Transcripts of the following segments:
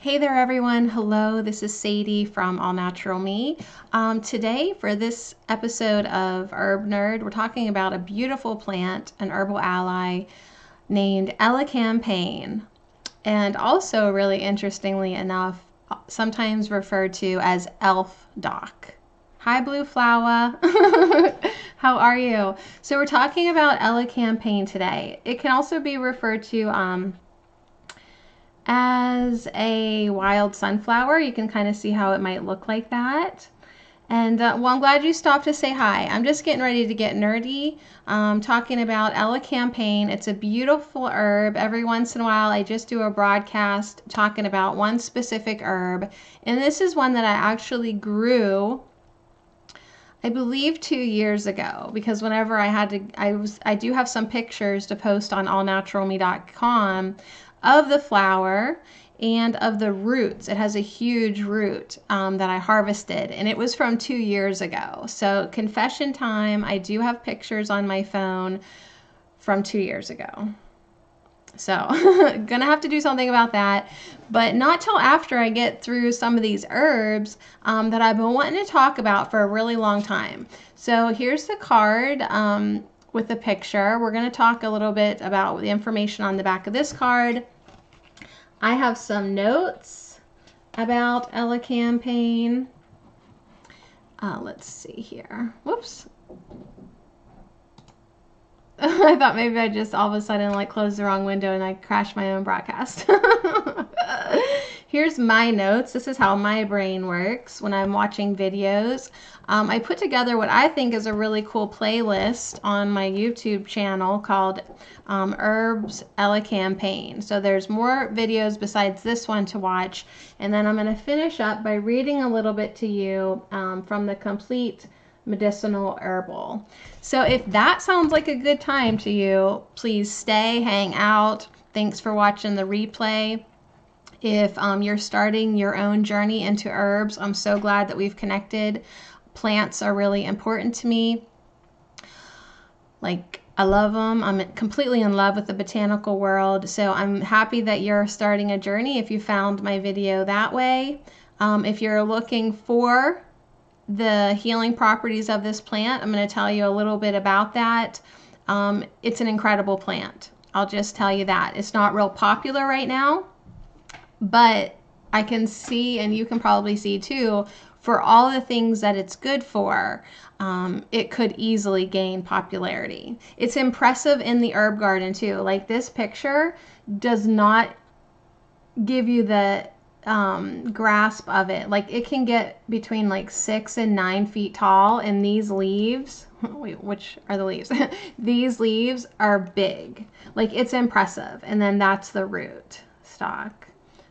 Hey there everyone, hello, this is Sadie from All Natural Me. Today for this episode of Herb Nerd, we're talking about a beautiful plant, an herbal ally named ELECAMPANE, and also really interestingly enough, sometimes referred to as elf dock. Hi Blue Flower, how are you? So we're talking about ELECAMPANE today. It can also be referred to as a wild sunflower. You can kind of see how it might look like that. And well, I'm glad you stopped to say hi. I'm just getting ready to get nerdy, talking about ELECAMPANE. It's a beautiful herb. Every once in a while, I just do a broadcast talking about one specific herb. And this is one that I actually grew, I believe 2 years ago, because whenever I do have some pictures to post on allnaturalme.com of the flower and of the roots. It has a huge root that I harvested, and it was from 2 years ago. So confession time, I do have pictures on my phone from 2 years ago. So gonna have to do something about that, but not till after I get through some of these herbs that I've been wanting to talk about for a really long time. So here's the card with the picture. We're going to talk a little bit about the information on the back of this card. I have some notes about ELECAMPANE. Let's see here. Whoops. I thought maybe I just all of a sudden like closed the wrong window and I crashed my own broadcast. Here's my notes. This is how my brain works when I'm watching videos. I put together what I think is a really cool playlist on my YouTube channel called Herbs ELECAMPANE. So there's more videos besides this one to watch. And then I'm going to finish up by reading a little bit to you from the complete medicinal herbal. So if that sounds like a good time to you, please stay, hang out. Thanks for watching the replay. If you're starting your own journey into herbs, I'm so glad that we've connected. Plants are really important to me. Like, I love them. I'm completely in love with the botanical world. So I'm happy that you're starting a journey if you found my video that way. If you're looking for the healing properties of this plant, I'm going to tell you a little bit about that. It's an incredible plant. I'll just tell you that. It's not real popular right now, but I can see, and you can probably see too, for all the things that it's good for, it could easily gain popularity. It's impressive in the herb garden too. Like, this picture does not give you the grasp of it. Like, it can get between like 6 and 9 feet tall, and these leaves, wait, which are the leaves? These leaves are big. Like, it's impressive. And then that's the root stock.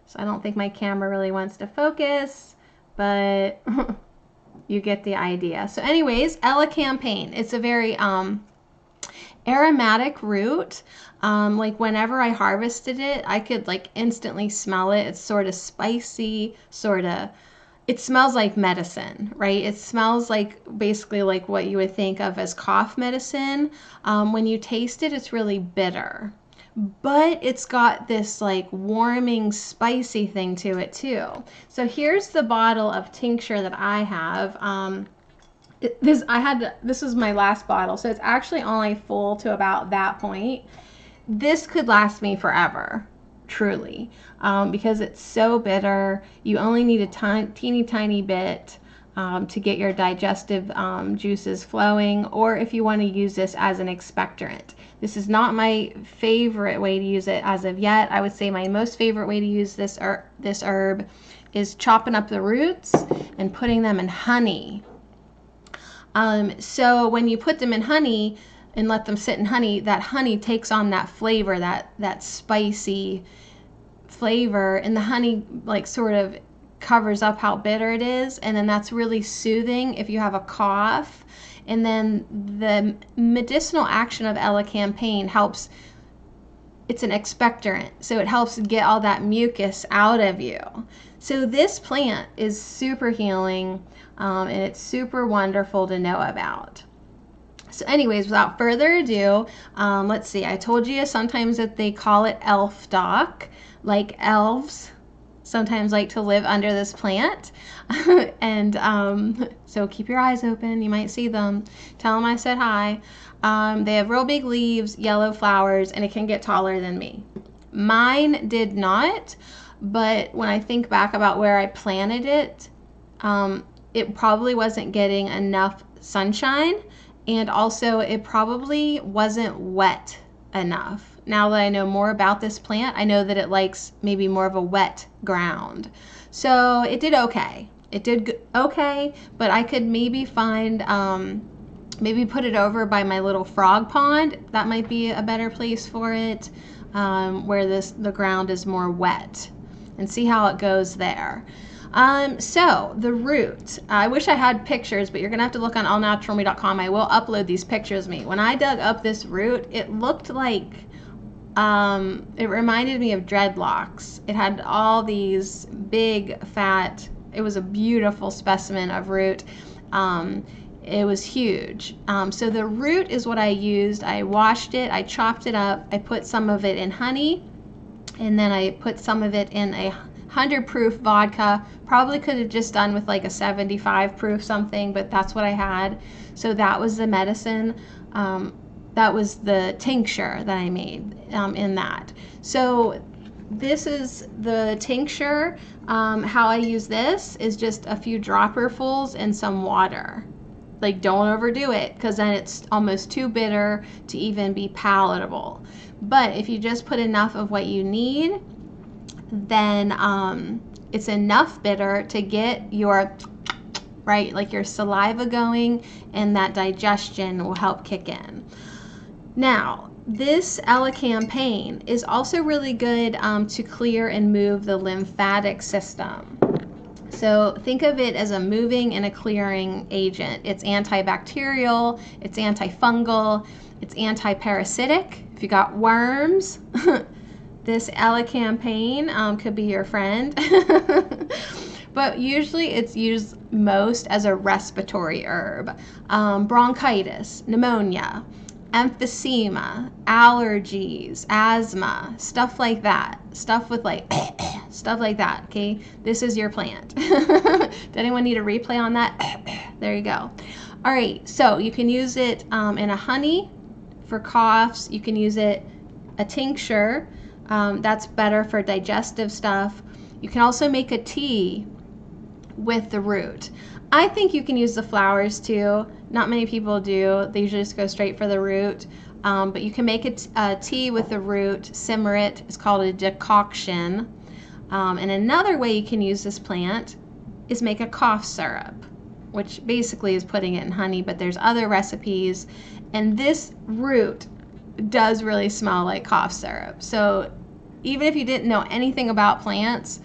So I don't think my camera really wants to focus, but you get the idea. So anyways, ELECAMPANE. It's a very aromatic root. Like, whenever I harvested it, I could like instantly smell it. It's sort of spicy, it smells like medicine, right? It smells like basically like what you would think of as cough medicine. When you taste it, it's really bitter, but it's got this like warming, spicy thing to it too. So here's the bottle of tincture that I have. This was my last bottle, so it's actually only full to about that point. This could last me forever, truly, because it's so bitter. You only need a teeny tiny bit to get your digestive juices flowing, or if you want to use this as an expectorant. This is not my favorite way to use it as of yet. I would say my most favorite way to use this herb is chopping up the roots and putting them in honey. So when you put them in honey and let them sit in honey, that honey takes on that flavor, that spicy flavor, and the honey like sort of covers up how bitter it is, and then that's really soothing if you have a cough. And then the medicinal action of ELECAMPANE helps. It's an expectorant, so it helps get all that mucus out of you. So this plant is super healing, and it's super wonderful to know about. So anyways, without further ado, let's see. I told you sometimes that they call it elf dock, like elves sometimes like to live under this plant. And so keep your eyes open. You might see them. Tell them I said hi. They have real big leaves, yellow flowers, and it can get taller than me. Mine did not, but when I think back about where I planted it, it probably wasn't getting enough sunshine, and also it probably wasn't wet enough. Now that I know more about this plant, I know that it likes maybe more of a wet ground. So it did okay. It did okay, but I could maybe find, maybe put it over by my little frog pond. That might be a better place for it, where the ground is more wet, and see how it goes there. So the root, I wish I had pictures, but you're gonna have to look on allnaturalme.com. I will upload these pictures of me. When I dug up this root, it looked like, it reminded me of dreadlocks. It had all these big fat, it was a beautiful specimen of root. It was huge. So the root is what I used. I washed it, I chopped it up, I put some of it in honey, and then I put some of it in a 100 proof vodka. Probably could have just done with like a 75 proof something, but that's what I had. So that was the medicine. That was the tincture that I made in that. So this is the tincture. How I use this is just a few dropperfuls and some water. Like, don't overdo it, because then it's almost too bitter to even be palatable. But if you just put enough of what you need, then it's enough bitter to get your, right, like your saliva going, and that digestion will help kick in. Now, this ELECAMPANE is also really good to clear and move the lymphatic system. So think of it as a moving and a clearing agent. It's antibacterial, it's antifungal, it's anti-parasitic. If you got worms, this ELECAMPANE could be your friend. But usually it's used most as a respiratory herb. Bronchitis, pneumonia, emphysema, allergies, asthma, stuff like that. Stuff with like, stuff like that, okay? This is your plant. Did anyone need a replay on that? There you go. All right, so you can use it in a honey for coughs. You can use it a tincture. That's better for digestive stuff. You can also make a tea with the root. I think you can use the flowers too. Not many people do. They usually just go straight for the root. But you can make a tea with the root, simmer it. It's called a decoction. And another way you can use this plant is make a cough syrup, which basically is putting it in honey, but there's other recipes. And this root does really smell like cough syrup. So even if you didn't know anything about plants,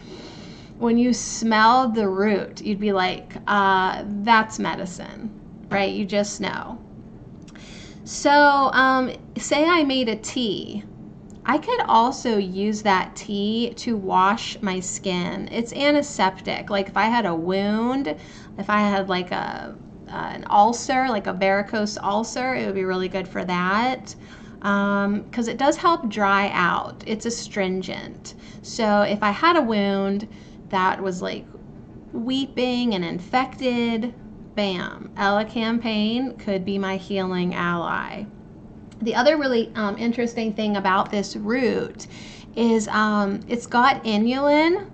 when you smell the root, you'd be like, that's medicine, right? You just know. So say I made a tea. I could also use that tea to wash my skin. It's antiseptic. Like if I had a wound, if I had like an ulcer, like a varicose ulcer, it would be really good for that. Because it does help dry out. It's astringent. So if I had a wound that was like weeping and infected, bam, ELECAMPANE could be my healing ally. The other really interesting thing about this root is it's got inulin.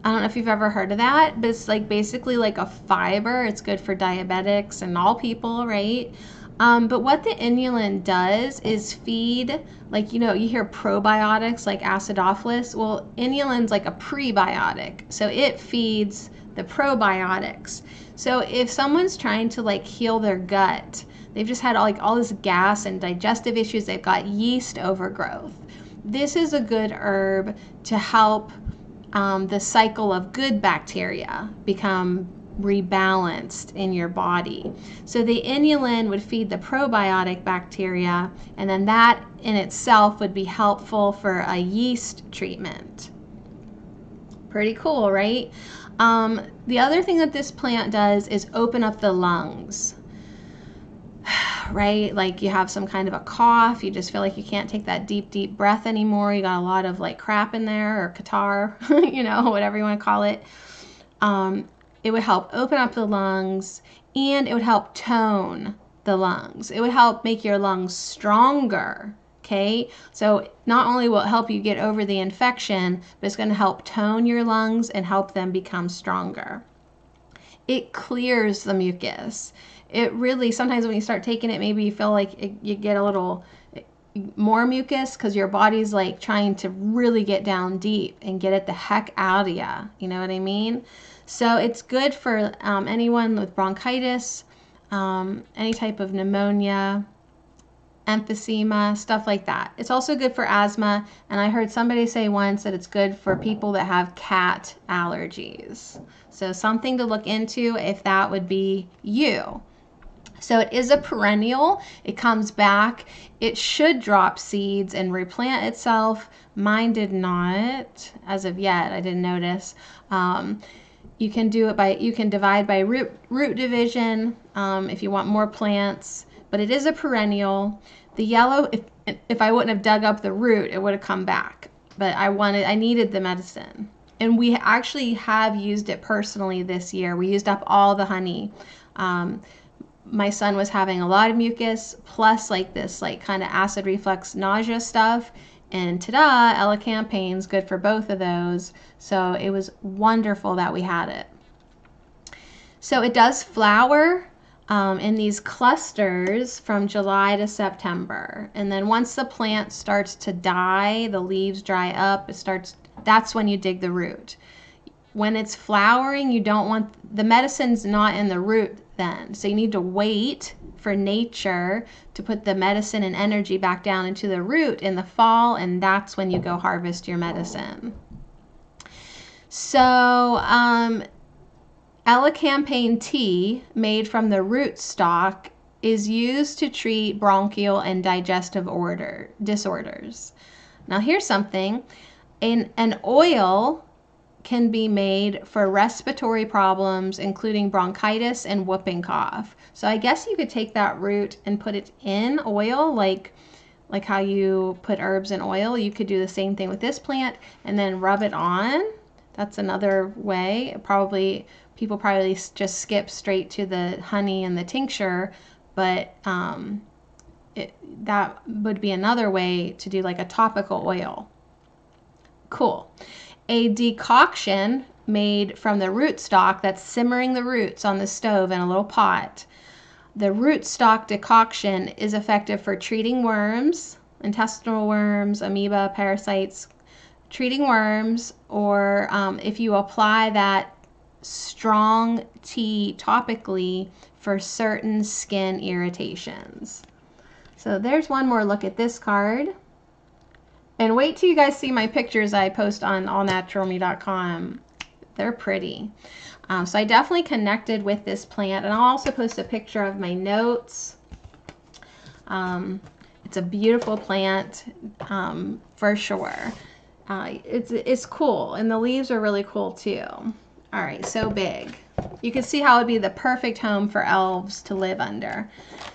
I don't know if you've ever heard of that, but it's like basically like a fiber. It's good for diabetics and all people, right? But what the inulin does is feed, like, you know, you hear probiotics like acidophilus. Well, inulin's like a prebiotic, so it feeds the probiotics. So if someone's trying to like heal their gut, they've just had all this gas and digestive issues, they've got yeast overgrowth, this is a good herb to help the cycle of good bacteria become rebalanced in your body. So the inulin would feed the probiotic bacteria, and then that in itself would be helpful for a yeast treatment. Pretty cool, right? The other thing that this plant does is open up the lungs. right? Like you have some kind of a cough, you just feel like you can't take that deep breath anymore. You got a lot of like crap in there, or catarrh, you know, whatever you want to call it. It would help open up the lungs, and it would help tone the lungs. It would help make your lungs stronger. Okay, so not only will it help you get over the infection, but it's going to help tone your lungs and help them become stronger. It clears the mucus. It really, sometimes when you start taking it, maybe you feel like you get a little more mucus because your body's like trying to really get down deep and get it the heck out of you. You know what I mean? So it's good for anyone with bronchitis, any type of pneumonia, emphysema, stuff like that. It's also good for asthma, and I heard somebody say once that it's good for people that have cat allergies. So something to look into if that would be you. So it is a perennial. It comes back. It should drop seeds and replant itself. Mine did not, as of yet. I didn't notice. You can do it by, you can divide by root division if you want more plants. But it is a perennial. The yellow, if I wouldn't have dug up the root, it would have come back. But I needed the medicine. And we actually have used it personally this year. We used up all the honey. My son was having a lot of mucus, plus like this like kind of acid reflux nausea stuff. And ta-da, ELECAMPANE is good for both of those. So it was wonderful that we had it. So it does flower in these clusters from July to September. And then once the plant starts to die, the leaves dry up, that's when you dig the root. When it's flowering, you don't want, the medicine's not in the root then. So you need to wait for nature to put the medicine and energy back down into the root in the fall, and that's when you go harvest your medicine. So ELECAMPANE tea made from the root stock is used to treat bronchial and digestive disorders. Now here's something. An oil can be made for respiratory problems, including bronchitis and whooping cough. So I guess you could take that root and put it in oil, like how you put herbs in oil. You could do the same thing with this plant and then rub it on. That's another way. People probably just skip straight to the honey and the tincture, but that would be another way to do like a topical oil. Cool. A decoction made from the rootstock, that's simmering the roots on the stove in a little pot. The rootstock decoction is effective for treating worms, intestinal worms, amoeba, parasites, treating worms, or if you apply that strong tea topically for certain skin irritations. So there's one more look at this card. And wait till you guys see my pictures I post on allnaturalme.com. They're pretty. So I definitely connected with this plant, and I'll also post a picture of my notes. It's a beautiful plant for sure. It's cool, and the leaves are really cool too. All right, so big. You can see how it would be the perfect home for elves to live under.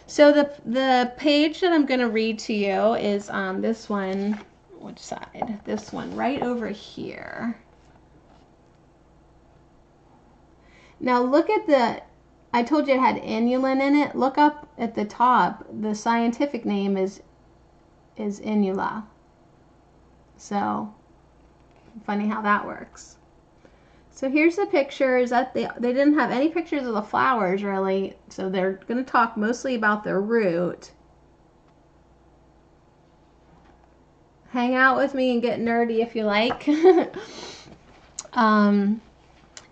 So the page that I'm going to read to you is this one. Which side? This one right over here. Now look at I told you it had inulin in it. Look up at the top. The scientific name is inula. So funny how that works. So here's the pictures. They didn't have any pictures of the flowers really, so they're going to talk mostly about the root. Hang out with me and get nerdy if you like.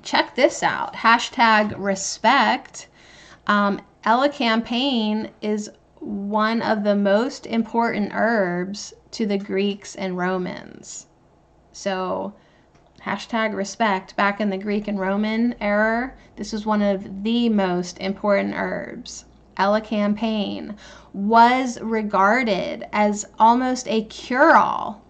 Check this out. #respect. ELECAMPANE is one of the most important herbs to the Greeks and Romans. So #respect, back in the Greek and Roman era, this was one of the most important herbs. ELECAMPANE was regarded as almost a cure-all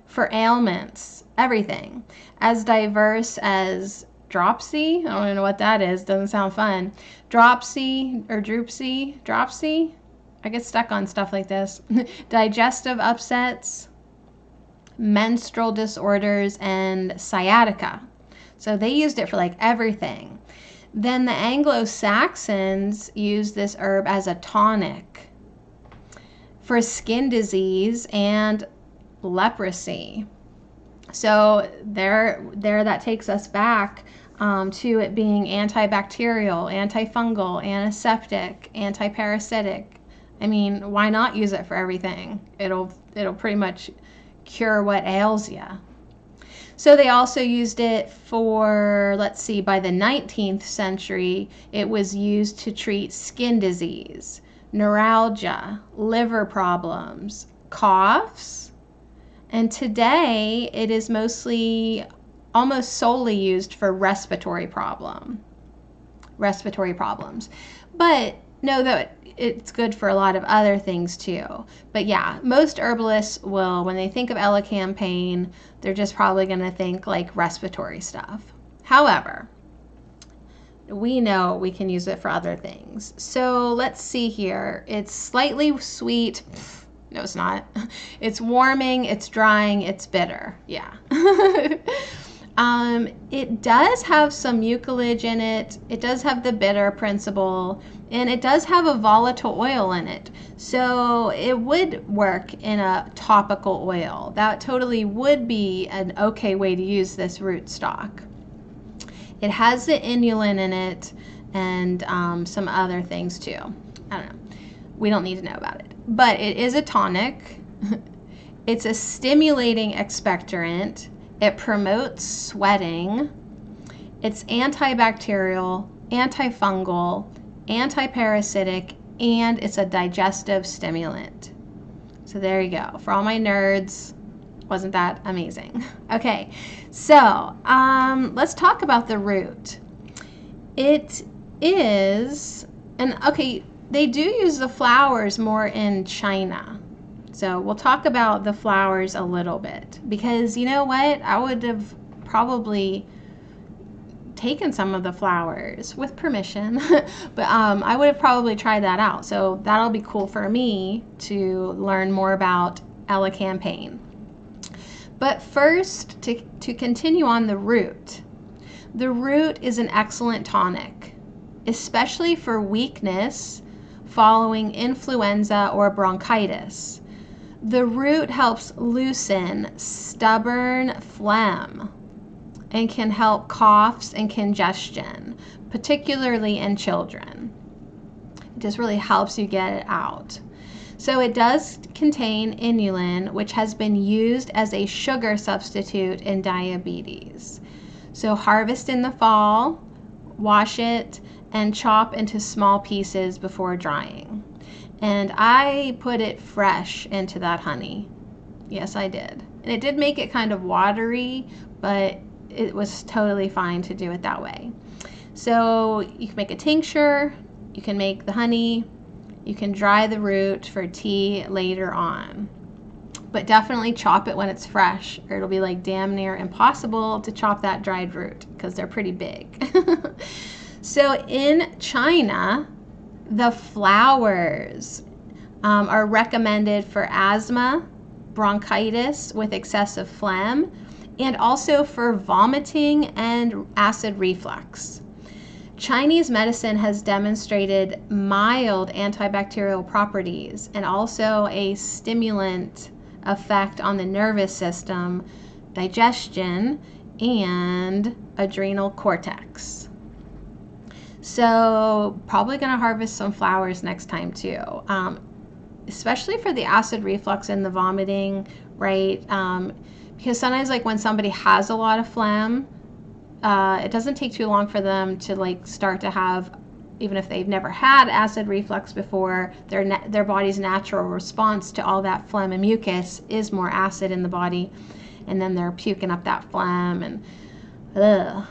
for ailments, everything, as diverse as dropsy. I don't know what that is. Doesn't sound fun. Dropsy or dropsy. I get stuck on stuff like this. Digestive upsets, menstrual disorders, and sciatica. So they used it for like everything. Then the Anglo-Saxons used this herb as a tonic for skin disease and leprosy. So there that takes us back to it being antibacterial, antifungal, antiseptic, antiparasitic. I mean, why not use it for everything? It'll pretty much cure what ails you. So they also used it for, let's see, by the 19th century, it was used to treat skin disease, neuralgia, liver problems, coughs, and today it is almost solely used for respiratory problems. But know that it's good for a lot of other things too. But yeah, most herbalists will, when they think of ELECAMPANE, they're just probably going to think like respiratory stuff. However, we know we can use it for other things. So let's see here. It's slightly sweet. No, it's not. It's warming, it's drying, it's bitter. Yeah. It does have some mucilage in it. It does have the bitter principle, and it does have a volatile oil in it. So it would work in a topical oil. That totally would be an okay way to use this rootstock. It has the inulin in it and some other things too. I don't know. We don't need to know about it. But it is a tonic. It's a stimulating expectorant. It promotes sweating. It's antibacterial, antifungal, antiparasitic, and it's a digestive stimulant. So there you go. For all my nerds, wasn't that amazing? Okay, so let's talk about the root. It is, and okay, they do use the flowers more in China. So we'll talk about the flowers a little bit, because you know what? I would have probably taken some of the flowers with permission, but I would have probably tried that out. So that'll be cool for me to learn more about ELECAMPANE. But first, to continue on the root. The root is an excellent tonic, especially for weakness following influenza or bronchitis. The root helps loosen stubborn phlegm and can help coughs and congestion, particularly in children. It just really helps you get it out. So it does contain inulin, which has been used as a sugar substitute in diabetes. So harvest in the fall, wash it, and chop into small pieces before drying. And I put it fresh into that honey. Yes, I did. And it did make it kind of watery, but it was totally fine to do it that way. So you can make a tincture, you can make the honey, you can dry the root for tea later on. But definitely chop it when it's fresh, or it'll be like damn near impossible to chop that dried root because they're pretty big. So in China, the flowers are recommended for asthma, bronchitis with excessive phlegm, and also for vomiting and acid reflux. Chinese medicine has demonstrated mild antibacterial properties and also a stimulant effect on the nervous system, digestion, and adrenal cortex. So probably going to harvest some flowers next time too, especially for the acid reflux and the vomiting, right? Because sometimes like when somebody has a lot of phlegm, it doesn't take too long for them to like start to have, even if they've never had acid reflux before, their body's natural response to all that phlegm and mucus is more acid in the body, and then they're puking up that phlegm and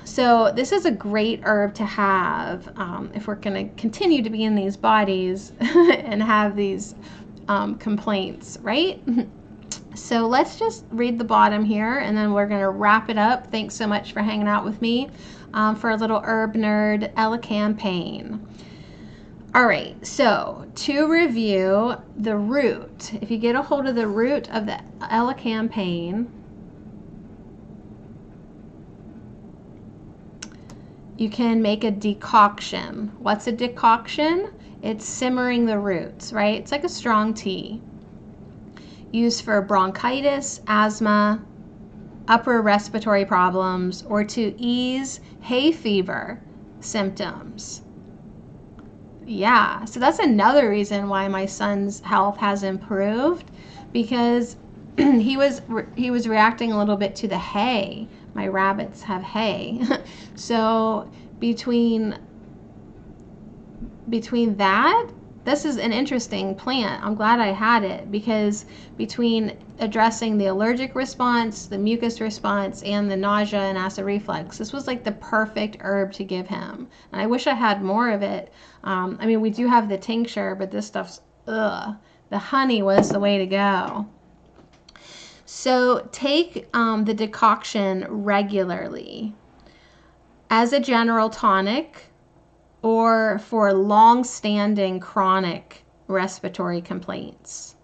so this is a great herb to have if we're going to continue to be in these bodies and have these complaints, right? So let's just read the bottom here, and then we're going to wrap it up. Thanks so much for hanging out with me for a little herb nerd ELECAMPANE. All right, so to review the root, if you get a hold of the root of the ELECAMPANE, you can make a decoction. What's a decoction? It's simmering the roots, right? It's like a strong tea. Used for bronchitis, asthma, upper respiratory problems, or to ease hay fever symptoms. Yeah, so that's another reason why my son's health has improved, because he was reacting a little bit to the hay. My rabbits have hay. So between that, this is an interesting plant. I'm glad I had it, because between addressing the allergic response, the mucus response, and the nausea and acid reflux, this was like the perfect herb to give him. And I wish I had more of it. I mean, we do have the tincture, but this stuff's, ugh. The honey was the way to go. So take the decoction regularly as a general tonic, or for long-standing chronic respiratory complaints.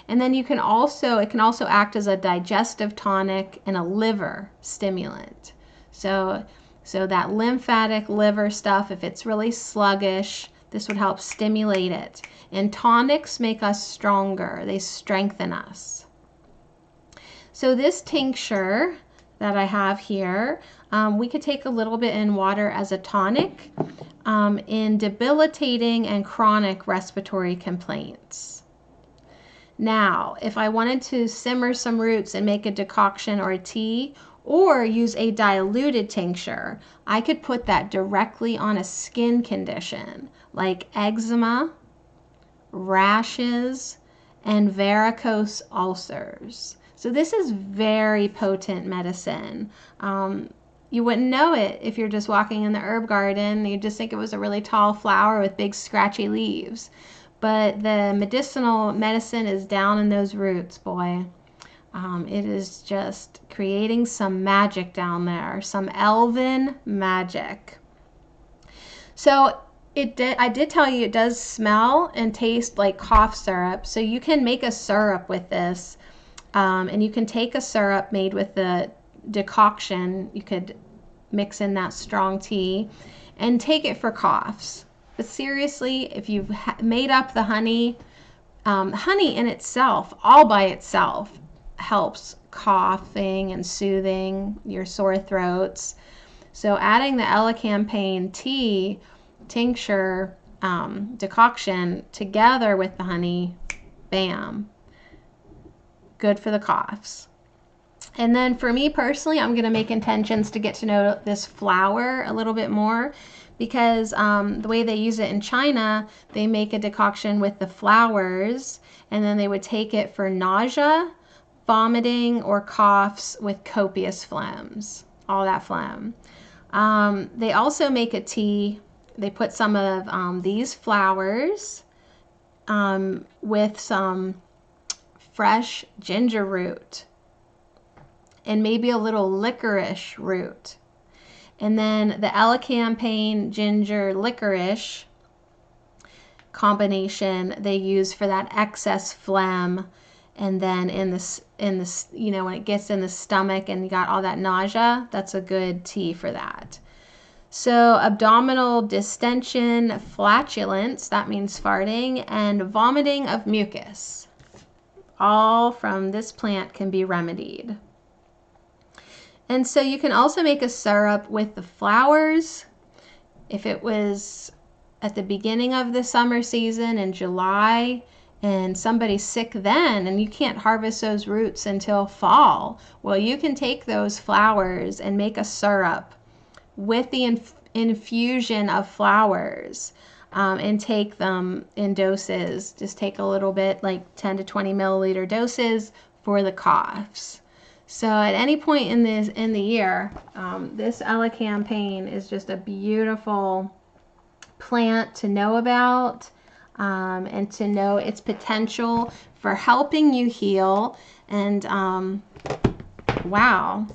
And then it can also act as a digestive tonic and a liver stimulant. So that lymphatic liver stuff, if it's really sluggish, this would help stimulate it. And tonics make us stronger. They strengthen us. So this tincture that I have here, we could take a little bit in water as a tonic in debilitating and chronic respiratory complaints. Now, if I wanted to simmer some roots and make a decoction or a tea, or use a diluted tincture, I could put that directly on a skin condition like eczema, rashes, and varicose ulcers. So this is very potent medicine. You wouldn't know it if you're just walking in the herb garden. You'd just think it was a really tall flower with big scratchy leaves. But the medicinal medicine is down in those roots, boy. It is just creating some magic down there, some elven magic. So I did tell you it does smell and taste like cough syrup. So you can make a syrup with this. And you can take a syrup made with the decoction. You could mix in that strong tea and take it for coughs. But seriously, if you've made up the honey, honey in itself, all by itself, helps coughing and soothing your sore throats. So adding the ELECAMPANE tea, tincture, decoction together with the honey, bam, good for the coughs. And then for me personally, I'm going to make intentions to get to know this flower a little bit more, because the way they use it in China, they make a decoction with the flowers, and then they would take it for nausea, vomiting, or coughs with copious phlegms, all that phlegm. They also make a tea. They put some of these flowers with some fresh ginger root and maybe a little licorice root. And then the ELECAMPANE ginger licorice combination they use for that excess phlegm. And then in this, you know, when it gets in the stomach and you got all that nausea, that's a good tea for that. So abdominal distension, flatulence, that means farting, and vomiting of mucus, all from this plant can be remedied. And so you can also make a syrup with the flowers. If it was at the beginning of the summer season in July and somebody's sick then and you can't harvest those roots until fall, well, you can take those flowers and make a syrup with the infusion of flowers and take them in doses. Just take a little bit, like 10 to 20 milliliter doses for the coughs. So at any point in the year, this ELECAMPANE is just a beautiful plant to know about, and to know its potential for helping you heal. And wow,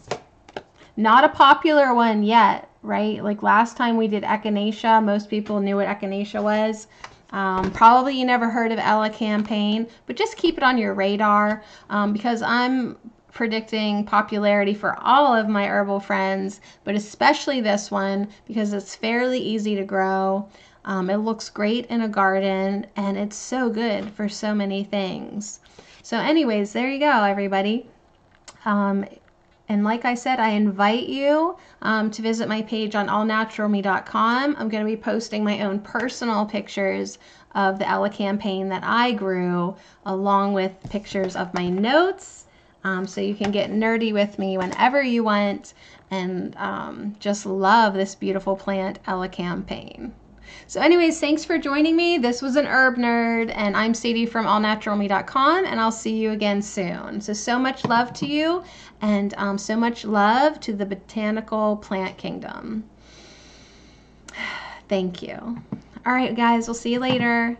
not a popular one yet, right? Like last time we did echinacea, most people knew what echinacea was. Probably you never heard of ELECAMPANE, but just keep it on your radar because I'm predicting popularity for all of my herbal friends, but especially this one because it's fairly easy to grow. It looks great in a garden, and it's so good for so many things. So anyways, there you go, everybody. And like I said, I invite you to visit my page on allnaturalme.com. I'm going to be posting my own personal pictures of the ELECAMPANE that I grew, along with pictures of my notes. So you can get nerdy with me whenever you want and just love this beautiful plant, ELECAMPANE. So anyways, thanks for joining me. This was an Herb Nerd, and I'm Sadie from allnaturalme.com, and I'll see you again soon. So much love to you, and so much love to the botanical plant kingdom. Thank you. All right, guys, we'll see you later.